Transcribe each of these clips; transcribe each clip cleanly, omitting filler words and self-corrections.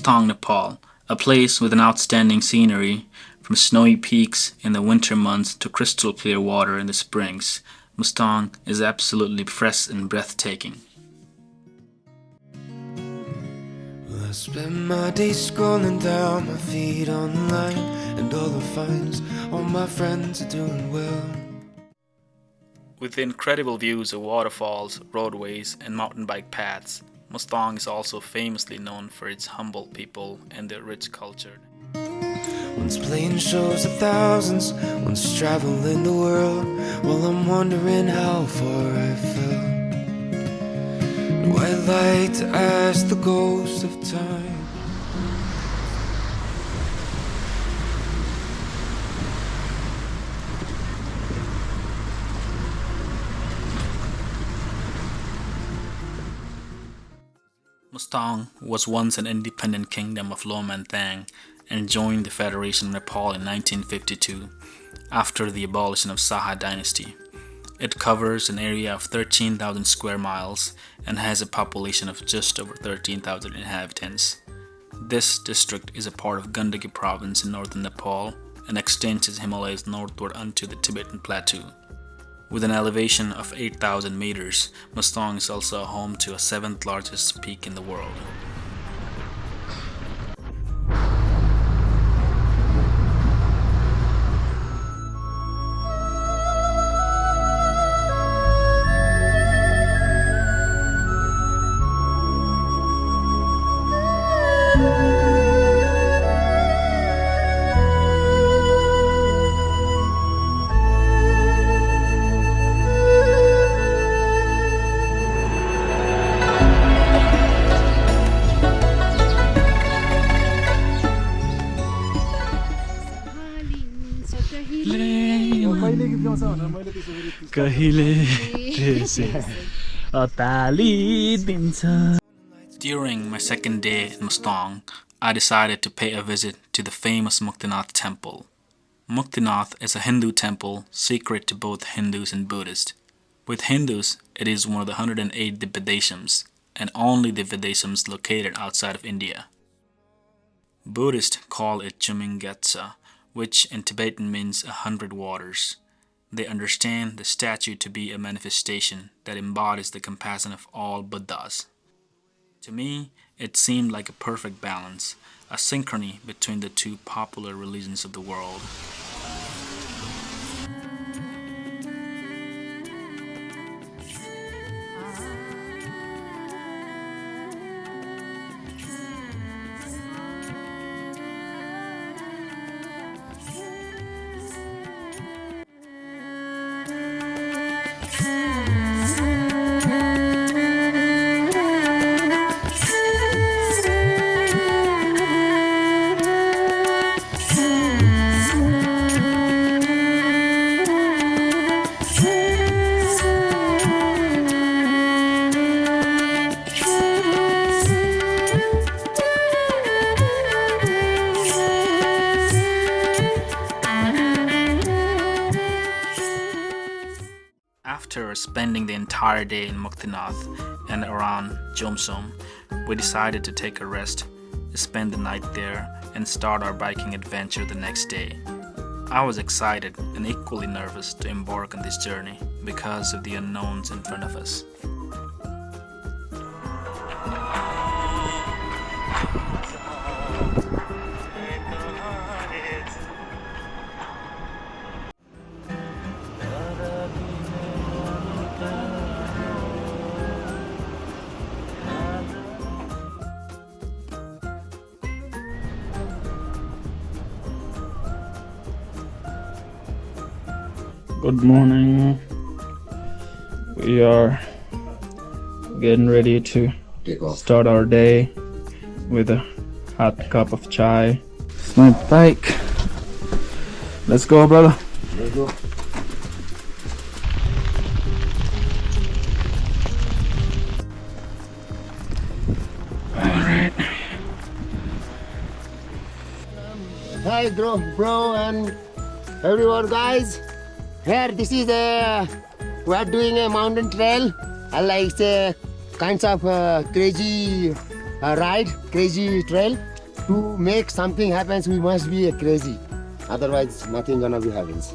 Mustang, Nepal, a place with an outstanding scenery, from snowy peaks in the winter months to crystal clear water in the springs. Mustang is absolutely fresh and breathtaking. Well, I spend my days scrolling down my feed online, and all the finds, all my friends are doing well. With incredible views of waterfalls, roadways, and mountain bike paths, Mustang is also famously known for its humble people and their rich culture. Once playing shows of thousands, once traveling the world, while I'm wondering how far I fell. No, I'd like to ask the ghost of time. Mustang was once an independent kingdom of Lomanthang and joined the Federation of Nepal in 1952 after the abolition of Saha dynasty. It covers an area of 13,000 square miles and has a population of just over 13,000 inhabitants. This district is a part of Gandaki province in northern Nepal and extends its Himalayas northward onto the Tibetan Plateau. With an elevation of 8,000 meters, Mustang is also home to a 7th largest peak in the world. During my second day in Mustang, I decided to pay a visit to the famous Muktinath temple. Muktinath is a Hindu temple sacred to both Hindus and Buddhists. With Hindus, it is one of the 108 Divyadeshams, and only Divyadeshams located outside of India. Buddhists call it Chumingatsa, which in Tibetan means 100 waters. They understand the statue to be a manifestation that embodies the compassion of all Buddhas. To me, it seemed like a perfect balance, a synchrony between the two popular religions of the world. After spending the entire day in Muktinath and around Jomsom, we decided to take a rest, spend the night there, and start our biking adventure the next day. I was excited and equally nervous to embark on this journey because of the unknowns in front of us. Good morning. We are getting ready to start our day with a hot cup of chai. It's my bike. Let's go, brother. Let's go. Alright. Hi, bro, and everyone, guys. Here, this is we are doing a mountain trail. I like kinds of crazy ride, crazy trail. to make something happens, we must be a crazy. Otherwise, nothing gonna be happens.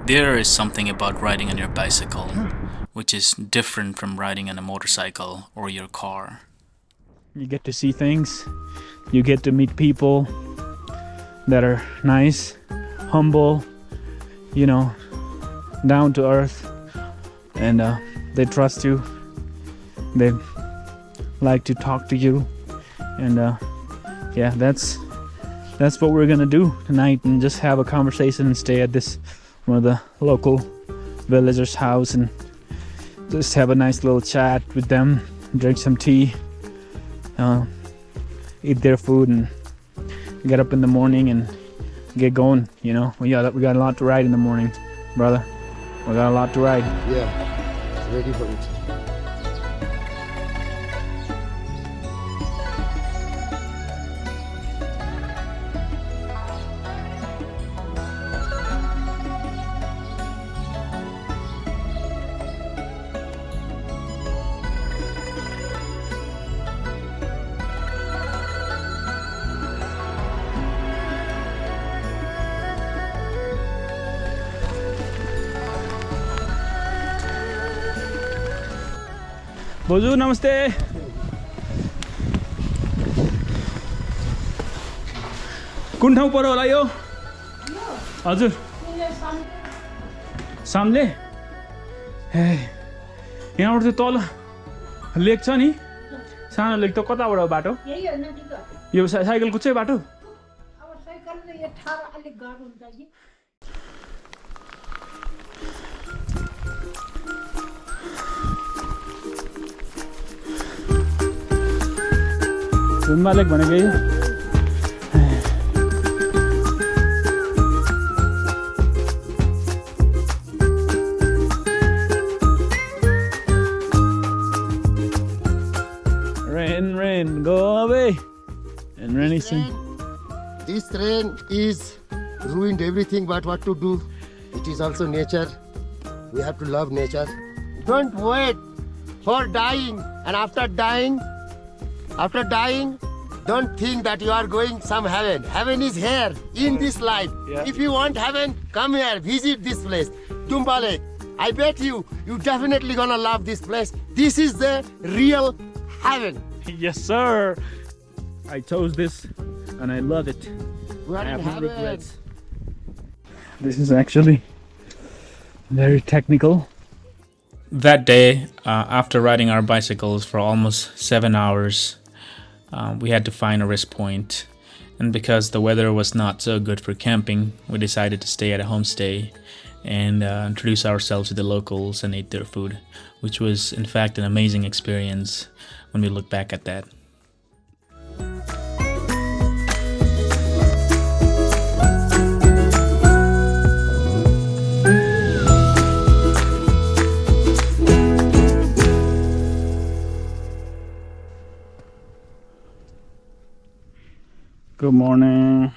There is something about riding on your bicycle, which is different from riding on a motorcycle or your car. You get to see things, you get to meet people that are nice, humble, you know, down to earth, and they trust you, they like to talk to you, and yeah, that's what we're gonna do tonight, and just have a conversation and stay at this one of the local villagers' house and just have a nice little chat with them, drink some tea, eat their food, and get up in the morning and get going. You know, we got a lot to ride in the morning, brother. We got a lot to ride. Yeah, ready for it. बोजू नमस्ते. कुन ठाउँ पर्यो होला यो? हजुर सामले. ए यहाँबाट चाहिँ तल लेक छ नि, सानो लेक त कताबाट बाटो? यो साइकल कुद्छ बाटो? अब साइकलले यो ठाडो अलिक गाह्रो हुन्छ कि. Dumba लेक भनेको यो. Rain, go away. And rainy season. This rain is ruined everything, but what to do? It is also nature. We have to love nature. Don't wait for dying, and after dying, don't think that you are going some heaven. Heaven is here in this life. Yeah. If you want heaven, come here, visit this place, Dumba Lake. I bet you definitely gonna love this place. This is the real heaven. Yes, sir. I chose this, and I love it. We are I in have no heaven. regrets. This is actually very technical. That day, after riding our bicycles for almost 7 hours, we had to find a rest point. And because the weather was not so good for camping, we decided to stay at a homestay and introduce ourselves to the locals and eat their food, which was in fact an amazing experience when we look back at that. Good morning.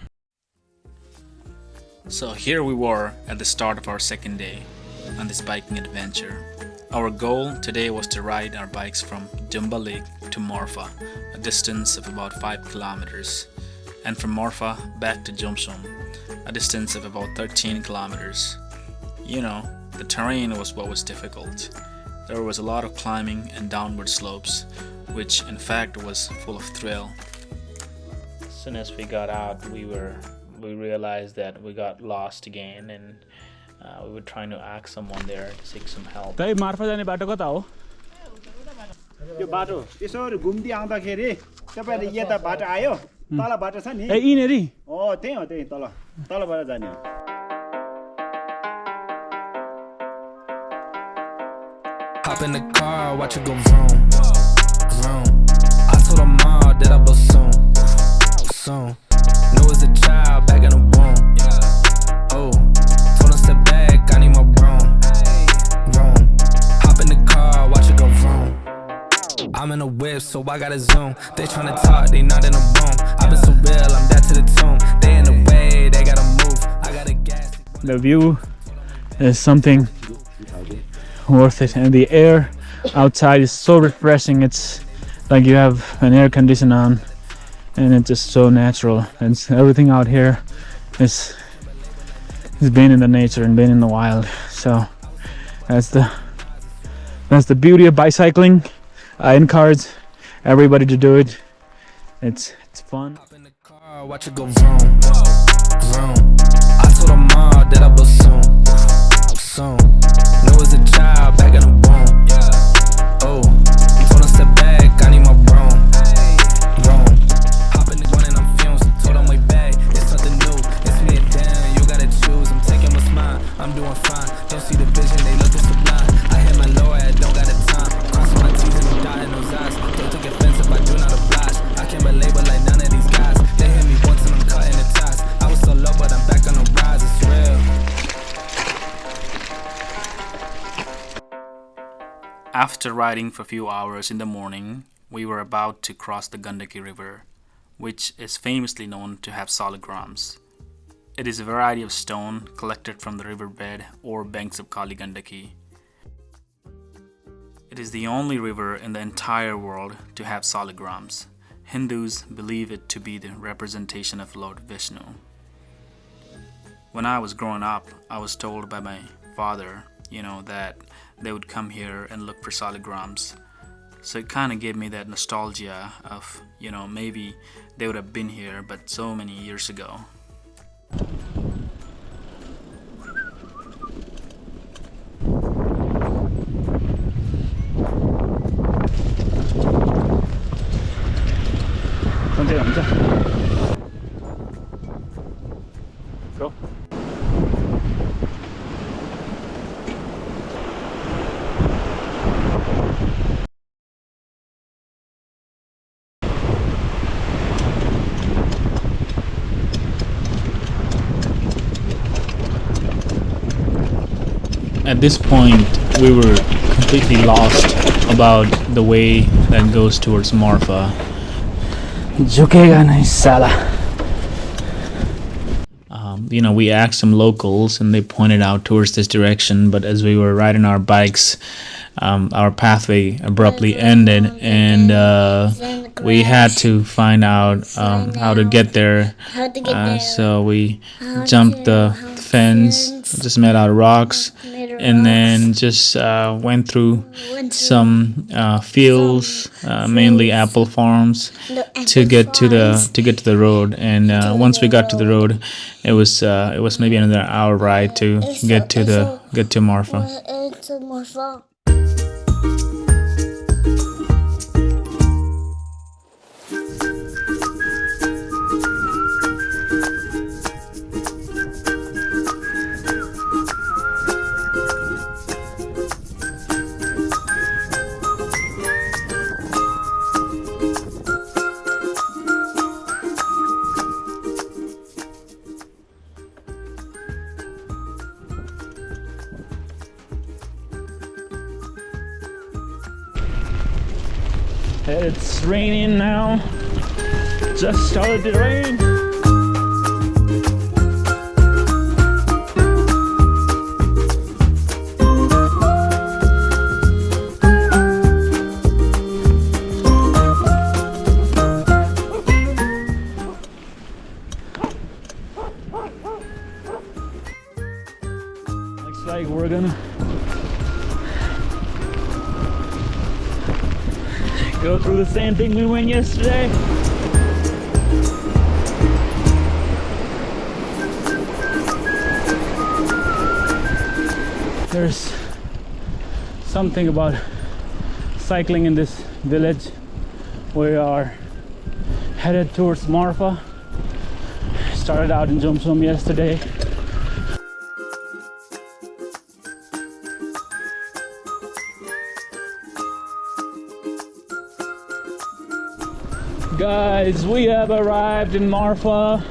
So here we were at the start of our second day on this biking adventure. Our goal today was to ride our bikes from Dumba Lake to Marpha, a distance of about 5 kilometers, and from Marpha back to Jomsom, a distance of about 13 kilometers. You know, the terrain was what was difficult. There was a lot of climbing and downward slopes, which in fact was full of thrill. As soon as we got out, we realized that we got lost again, and we were trying to ask someone there to seek some help. Hey, Marpha जाने बाटो कता हो? यो बाटो यसो घुम्दै आउँदाखेरि तपाईहरु यता बाटो आयो तल बाटो छ नि ए इनेरी हो त्यही तलबाट जाने हो Hop in the car, watch it go vroom, vroom. I told her mom that I blow soon, soon. Know as a child back in the womb. Oh, told her step back, I need my room, room. Hop in the car, watch it go vroom. I'm in a whip, so I gotta zoom. They tryna talk, they not in a room. I Love is so real, I'm dead to the tomb. They in the way, they gotta move. I gotta gas. The view is something worth it, and the air outside is so refreshing. It's like you have an air conditioner on, and it's just so natural. And everything out here is being in the nature and being in the wild. So that's the beauty of bicycling. I encourage everybody to do it. It's fun. Hop in the car, watch it go vroom, vroom. I told her mom that I was soon. Know as a child back in the womb. Oh, told her step back, I need my room. Hop in the one and I'm fumes. Told her I'm way back, it's something new. It's me and Dan, you gotta choose. I'm taking what's mine, I'm doing fine. Don't see the vision, they looking sublime. I hit my low, I don't got the time. Crossing my teeth and I'm dotting those eyes. Don't take offense if I do not oblige. I can't belabor like none of these guys. They hit me once and I'm cutting the ties. I was so low, but I'm back on the rise, it's real. After riding for a few hours in the morning, we were about to cross the Gandaki river, which is famously known to have salagrams. It is a variety of stone collected from the riverbed or banks of Kali Gandaki. It is the only river in the entire world to have salagrams. Hindus believe it to be the representation of Lord Vishnu. When I was growing up, I was told by my father, that they would come here and look for salagrams. So it kind of gave me that nostalgia of, maybe they would have been here, but so many years ago. Go. At this point, we were completely lost about the way that goes towards Marpha. Jukega nahi sala. We asked some locals and they pointed out towards this direction, but as we were riding our bikes, our pathway abruptly ended, and we had to find out how to get there. So we jumped the fence, just made out of rocks, and then just went through some fields, mainly apple farms, to get to the road. And once we got to the road, it was maybe another hour ride to get to Marpha. It's raining now. Just started to rain. Looks like we're gonna go through the same thing we went yesterday. There's something about cycling in this village. We are headed towards Marpha. Started out in Jomsom yesterday. Guys, we have arrived in Marpha.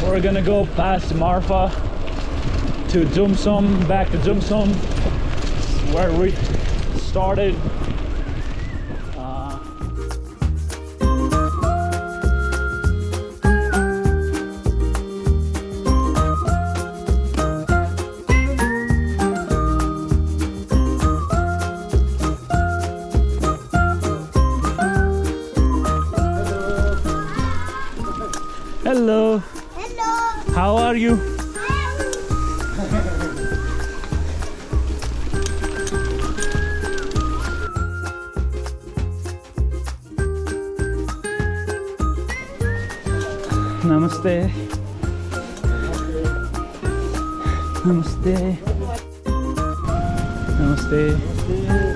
We're gonna go past Marpha to Jomsom, back to Jomsom, where we started. Hello. Hello. How are you? Namaste. Namaste. Namaste.